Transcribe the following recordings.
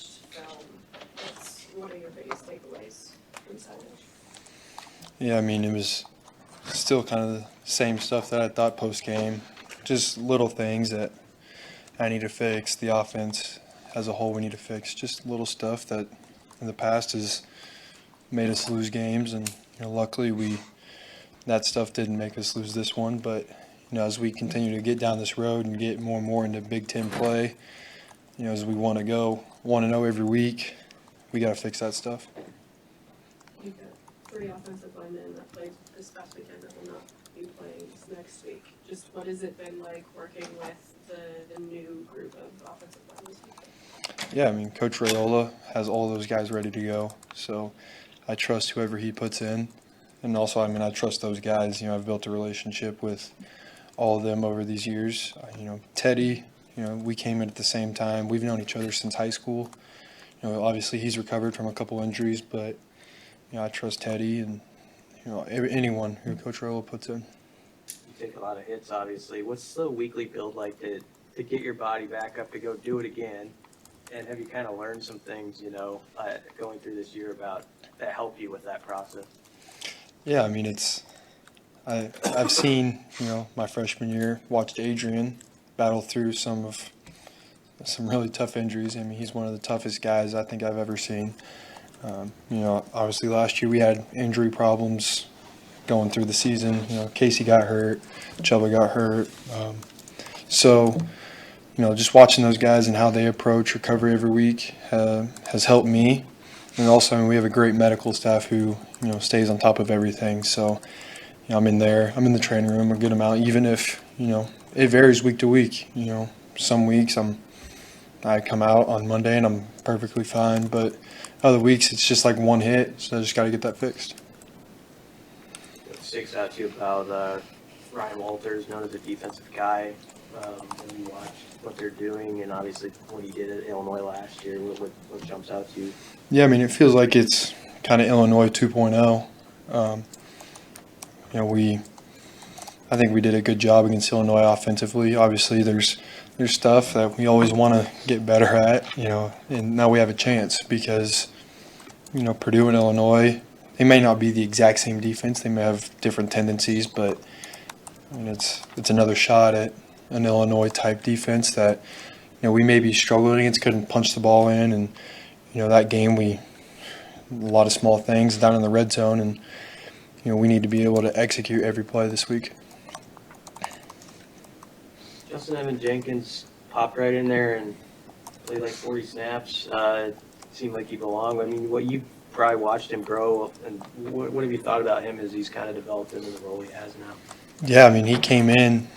watched film, what are your biggest takeaways from Saturday? Yeah, I mean, it was still kind of the same stuff that I thought post-game. Just little things that I need to fix. The offense as a whole we need to fix. Just little stuff that in the past has made us lose games, and luckily that stuff didn't make us lose this one. But as we continue to get down this road and get more and more into Big Ten play, as we want to know every week, we got to fix that stuff. You've got 3 offensive linemen that played this past weekend that will not be playing next week. Just what has it been like working with the new group of offensive linemen? Yeah, I mean, Coach Rayola has all those guys ready to go. So I trust whoever he puts in. And also, I mean, I trust those guys. I've built a relationship with all of them over these years. Teddy, we came in at the same time. We've known each other since high school. Obviously he's recovered from a couple injuries, but, I trust Teddy and, anyone who Coach Rayola puts in. You take a lot of hits, obviously. What's the weekly build like to get your body back up to go do it again? And have you kind of learned some things, going through this year that help you with that process? Yeah, I mean, I've seen, my freshman year, watched Adrian battle through some really tough injuries. I mean, he's one of the toughest guys I think I've ever seen. Obviously last year we had injury problems going through the season. Casey got hurt, Chuba got hurt. So just watching those guys and how they approach recovery every week has helped me. And also, we have a great medical staff who, stays on top of everything. So, I'm in the training room a good amount, even if, it varies week to week. Some weeks I come out on Monday and I'm perfectly fine, but other weeks it's just like one hit, so I just got to get that fixed. What sticks out to you about Ryan Walters, known as a defensive guy, when you watch what they're doing, and obviously what he did at Illinois last year, what jumps out to you? Yeah, I mean, it feels like it's kind of Illinois 2.0. I think we did a good job against Illinois offensively. Obviously, there's stuff that we always want to get better at, and now we have a chance because, Purdue and Illinois, they may not be the exact same defense. They may have different tendencies, but I mean, it's another shot at an Illinois-type defense that, we may be struggling against, couldn't punch the ball in, and, that game a lot of small things down in the red zone, and, we need to be able to execute every play this week. Justin Evan Jenkins popped right in there and played like 40 snaps. Seemed like he belonged. I mean, what you probably watched him grow, and what have you thought about him as he's kind of developed into the role he has now? Yeah, I mean, he came in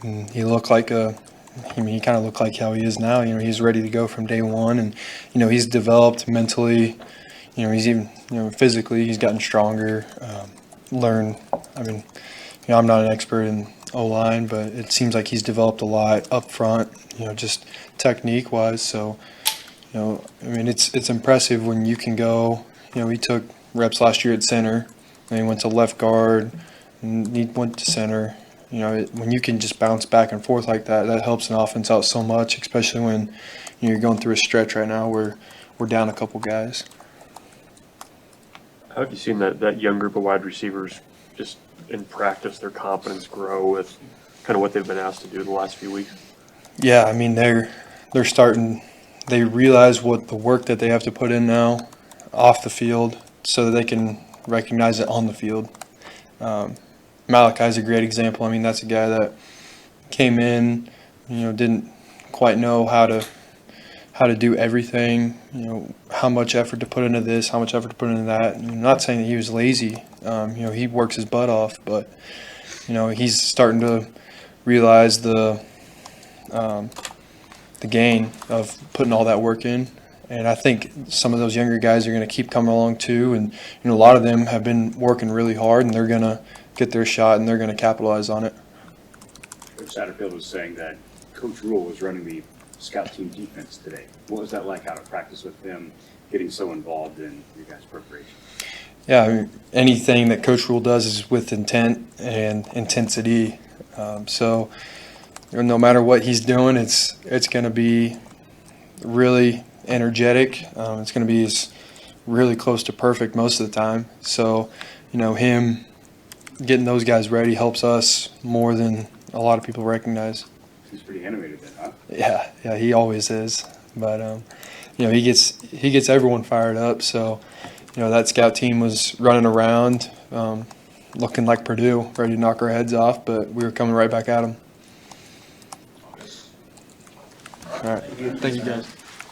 and he looked like he kind of looked like how he is now. He's ready to go from day one, and he's developed mentally. He's even physically he's gotten stronger. I mean, I'm not an expert in O-line, but it seems like he's developed a lot up front. Just technique-wise. So, I mean, it's impressive when you can go. He took reps last year at center, and he went to left guard, and he went to center. When you can just bounce back and forth like that, that helps an offense out so much, especially when you're going through a stretch right now where we're down a couple guys. How have you seen that young group of wide receivers just in practice, their confidence grow with kind of what they've been asked to do the last few weeks? Yeah, I mean, they're starting – they realize what the work that they have to put in now off the field so that they can recognize it on the field. Malachi's a great example. I mean, that's a guy that came in, didn't quite know how to do everything, how much effort to put into this, how much effort to put into that. I'm not saying that he was lazy. He works his butt off, but, he's starting to realize the gain of putting all that work in. And I think some of those younger guys are going to keep coming along too. And, a lot of them have been working really hard, and they're going to get their shot and they're going to capitalize on it. Coach Satterfield was saying that Coach Rule was running the scout team defense today. What was that like out of practice with him getting so involved in your guys' preparation? Yeah, I mean, anything that Coach Rule does is with intent and intensity. So no matter what he's doing, it's going to be really energetic. It's going to be really close to perfect most of the time. So, him getting those guys ready helps us more than a lot of people recognize. He's pretty animated then, huh? Yeah, he always is. But he gets everyone fired up. So, that scout team was running around, looking like Purdue, ready to knock our heads off, but we were coming right back at them. All right, thank you guys.